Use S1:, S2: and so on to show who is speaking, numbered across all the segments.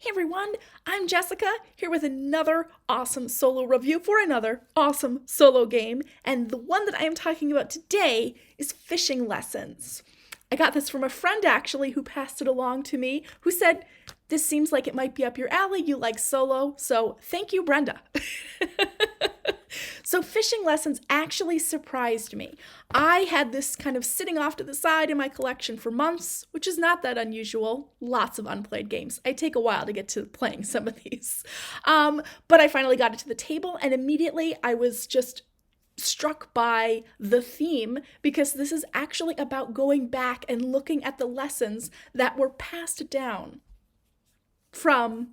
S1: Hey everyone, I'm Jessica, here with another awesome solo review for another awesome solo game, and the one that I am talking about today is Fishing Lessons. I got this from a friend actually who passed it along to me, who said, "This seems like it might be up your alley, you like solo, so thank you, Brenda." So, Fishing Lessons actually surprised me. I had this kind of sitting off to the side in my collection for months, which is not that unusual. Lots of unplayed games. I take a while to get to playing some of these. But I finally got it to the table, and immediately I was just struck by the theme because this is actually about going back and looking at the lessons that were passed down from,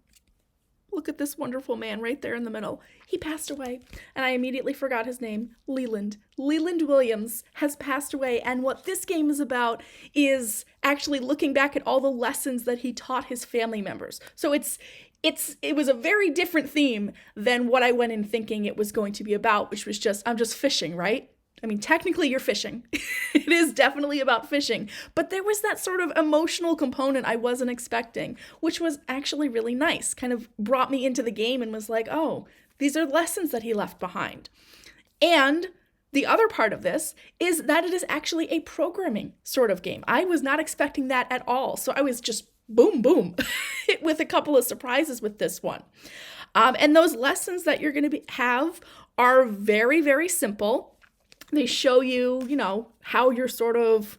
S1: look at this wonderful man right there in the middle. He passed away, and I immediately forgot his name. Leland. Leland Williams has passed away, and what this game is about is actually looking back at all the lessons that he taught his family members. So it was a very different theme than what I went in thinking it was going to be about, which was just, I'm just fishing, right? I mean, technically you're fishing. It is definitely about fishing. But there was that sort of emotional component I wasn't expecting, which was actually really nice. Kind of brought me into the game and was like, oh, these are lessons that he left behind. And the other part of this is that it is actually a programming sort of game. I was not expecting that at all. So I was just boom, boom, with a couple of surprises with this one. And those lessons that you're going to have are very, very simple. They show you, how you're sort of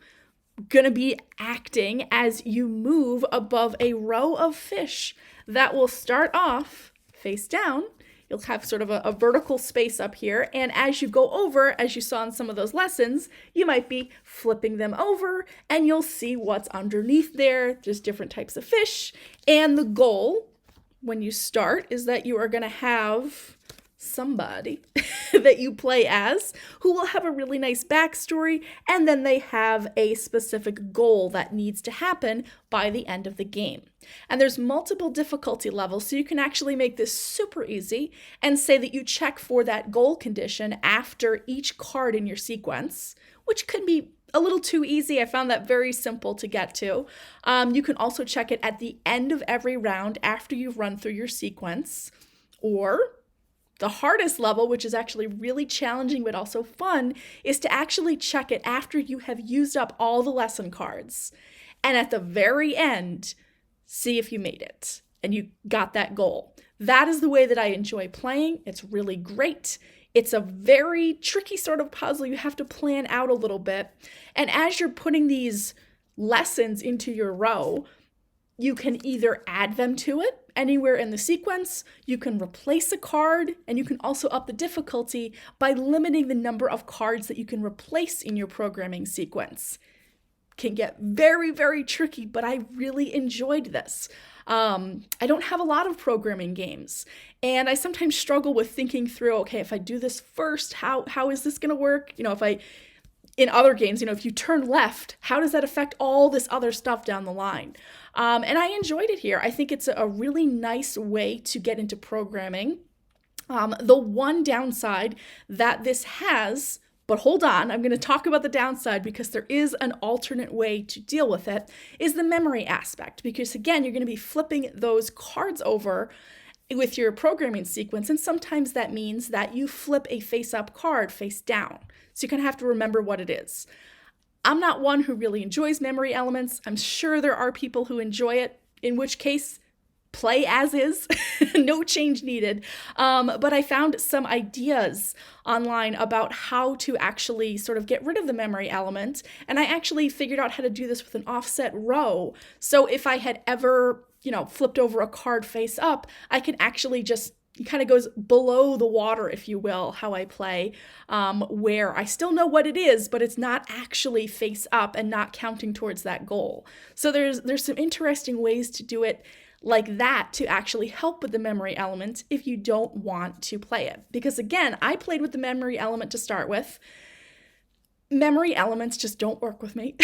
S1: going to be acting as you move above a row of fish that will start off face down. You'll have sort of a vertical space up here. And as you go over, as you saw in some of those lessons, you might be flipping them over and you'll see what's underneath there. There's different types of fish. And the goal when you start is that you are going to have somebody that you play as who will have a really nice backstory, and then they have a specific goal that needs to happen by the end of the game. And there's multiple difficulty levels, so you can actually make this super easy and say that you check for that goal condition after each card in your sequence, which could be a little too easy. I found that very simple to get to. You can also check it at the end of every round after you've run through your sequence, or the hardest level, which is actually really challenging but also fun, is to actually check it after you have used up all the lesson cards. And at the very end, see if you made it and you got that goal. That is the way that I enjoy playing. It's really great. It's a very tricky sort of puzzle. You have to plan out a little bit. And as you're putting these lessons into your row, you can either add them to it anywhere in the sequence, you can replace a card, and you can also up the difficulty by limiting the number of cards that you can replace in your programming sequence. Can get very, very tricky, but I really enjoyed this. I don't have a lot of programming games, and I sometimes struggle with thinking through, okay, if I do this first, how is this going to work? In other games, if you turn left, how does that affect all this other stuff down the line? And I enjoyed it here. I think it's a really nice way to get into programming. The one downside that this has, but hold on, I'm going to talk about the downside because there is an alternate way to deal with it, is the memory aspect. Because again, you're going to be flipping those cards over with your programming sequence, and sometimes that means that you flip a face-up card face down. So you kind of have to remember what it is. I'm not one who really enjoys memory elements. I'm sure there are people who enjoy it, in which case, play as is, no change needed. But I found some ideas online about how to actually sort of get rid of the memory element, and I actually figured out how to do this with an offset row. So if I had ever flipped over a card face up, I can actually just, it kind of goes below the water, if you will, how I play, where I still know what it is, but it's not actually face up and not counting towards that goal. So there's some interesting ways to do it like that to actually help with the memory element if you don't want to play it. Because again, I played with the memory element to start with. Memory elements just don't work with me.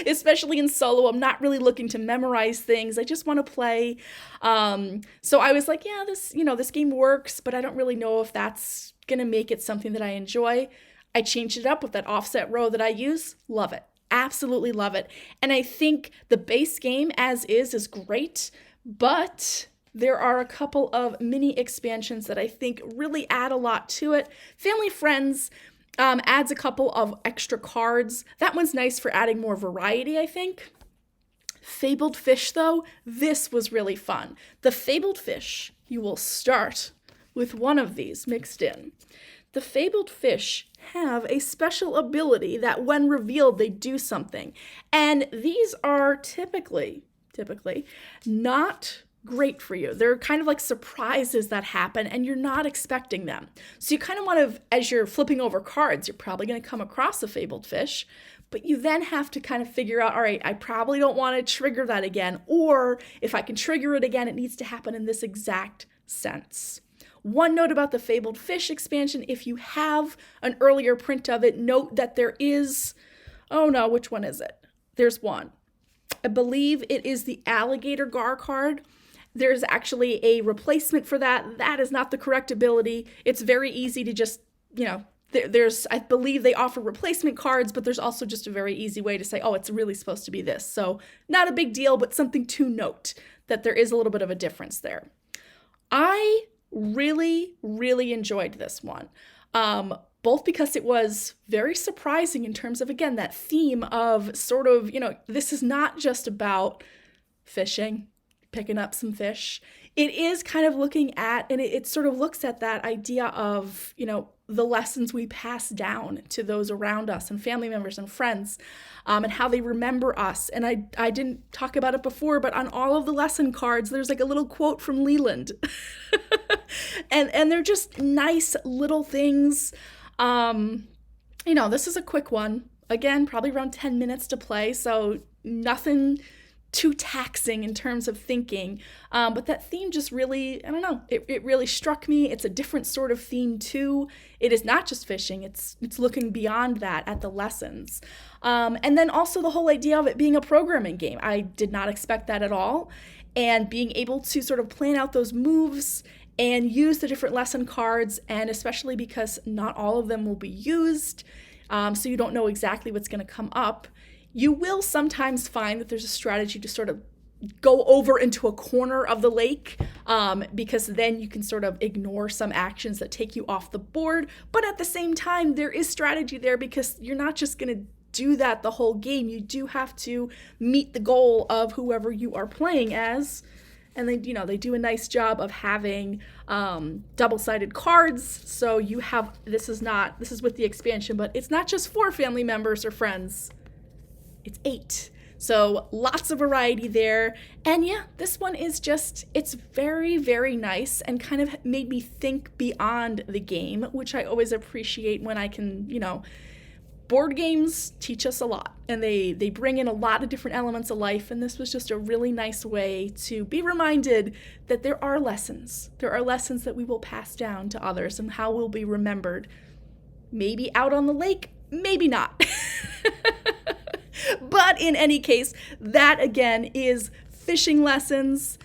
S1: Especially in solo, I'm not really looking to memorize things. I just want to play. So I was like, yeah, this game works, but I don't really know if that's going to make it something that I enjoy. I changed it up with that offset row that I use. Love it. Absolutely love it. And I think the base game as is great, But there are a couple of mini expansions that I think really add a lot to it. Family Friends adds a couple of extra cards. That one's nice for adding more variety, I think. Fabled Fish, though, this was really fun. The Fabled Fish, you will start with one of these mixed in. The Fabled Fish have a special ability that when revealed, they do something. And these are typically not great for you. They're kind of like surprises that happen and you're not expecting them. So you kind of want to, as you're flipping over cards, you're probably going to come across a Fabled Fish, but you then have to kind of figure out, all right, I probably don't want to trigger that again, or if I can trigger it again, it needs to happen in this exact sense. One note about the Fabled Fish expansion, if you have an earlier print of it, note that there is, oh no, which one is it? There's one. I believe it is the Alligator Gar card. There's actually a replacement for that. That is not the correct ability. It's very easy to just, there's, I believe they offer replacement cards, but there's also just a very easy way to say, oh, it's really supposed to be this. So not a big deal, but something to note that there is a little bit of a difference there. I really, really enjoyed this one. Both because it was very surprising in terms of, again, that theme of sort of, this is not just about fishing, picking up some fish. It is kind of looking at, and it sort of looks at that idea of, the lessons we pass down to those around us and family members and friends, and how they remember us. And I didn't talk about it before, but on all of the lesson cards, there's like a little quote from Leland. and they're just nice little things. This is a quick one. Again, probably around 10 minutes to play, so nothing too taxing in terms of thinking. But that theme just really, I don't know, it really struck me. It's a different sort of theme too. It is not just fishing, it's looking beyond that at the lessons. And then also the whole idea of it being a programming game. I did not expect that at all. And being able to sort of plan out those moves and use the different lesson cards, and especially because not all of them will be used, so you don't know exactly what's going to come up. You will sometimes find that there's a strategy to sort of go over into a corner of the lake, because then you can sort of ignore some actions that take you off the board. But at the same time, there is strategy there because you're not just going to do that the whole game. You do have to meet the goal of whoever you are playing as. And they do a nice job of having double-sided cards. So you have, this is with the expansion, but it's not just 4 family members or friends. It's 8. So lots of variety there. And yeah, this one is just, it's very, very nice and kind of made me think beyond the game, which I always appreciate when I can, board games teach us a lot, and they bring in a lot of different elements of life, and this was just a really nice way to be reminded that there are lessons. There are lessons that we will pass down to others and how we'll be remembered. Maybe out on the lake, maybe not. But in any case, that again is Fishing Lessons,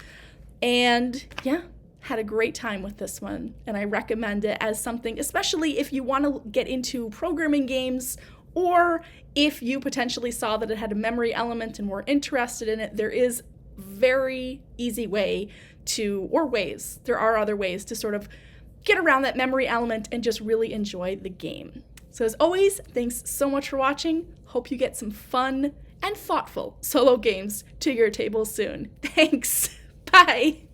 S1: and yeah, had a great time with this one, and I recommend it as something, especially if you want to get into programming games, or if you potentially saw that it had a memory element and were interested in it. There is very easy way to, or ways, there are other ways to sort of get around that memory element and just really enjoy the game. So as always, thanks so much for watching. Hope you get some fun and thoughtful solo games to your table soon. Thanks. Bye.